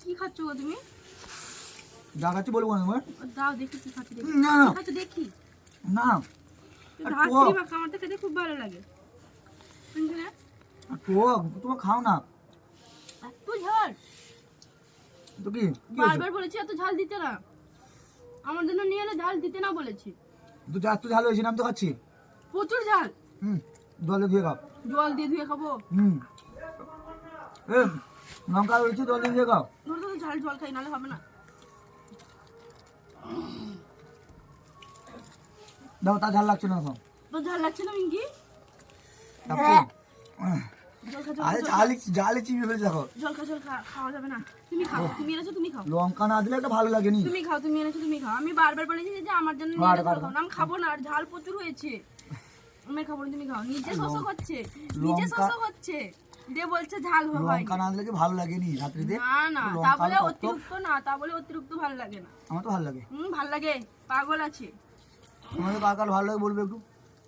কি খাচ্ছ গো তুমি? যা খাচ্ছি বলবো না তোমার। দাও দেখি কি খাচ্ছ দেখি। না না খাচ্ছ দেখি। না রাত্রি বা খামারটা খেতে খুব ভালো লাগে। তোমার খাও না এত ঝাল। তো কি বারবার বলেছি এত ঝাল দিতে না, আমার জন্য নিয়ে এলে ঝাল দিতে না বলেছি। তো যা একটু ঝাল হয়েছে আমি তো খাচ্ছি। প্রচুর ঝাল। জল দিয়ে ধুয়ে খাও। জল দিয়ে ধুয়ে খাবো? লঙ্কা রয়েছে জল দিয়ে ধুয়ে খাও। ঝাল জল খাই নাহলে হবে না। দাও তা ঝাল লাগছে না খাও। তো ঝাল লাগছে না মিঙ্কি? জালে চিবিয়ে ফেলছে দেখো। জল খা খাওয়া যাবে না। তুমি খাও, তুমি এনেছো তুমি খাও। লঙ্কা না দিলে একটা ভালো লাগেনি। তুমি খাও, তুমি এনেছো তুমি খাও। আমি বারবার বলেছি যে আমার জন্য নিয়ে এসো খাও না, আমি খাবো না, আর ঝাল প্রচুর হয়েছে। আমি খাবো না, তুমি খাও। নিজে শোষো করছে দিয়ে বলছে ঝাল হয়। লঙ্কা না দিলে কি ভালো লাগেনি রাত্রিতে? না তা বলে অতিরিক্ত না, তা বলে অতিরিক্ত ভালো লাগে না। আমার তো ভালো লাগে। ভালো লাগে, পাগল আছে। তোমাদের কার কার ভালো লাগে বলবে একটু।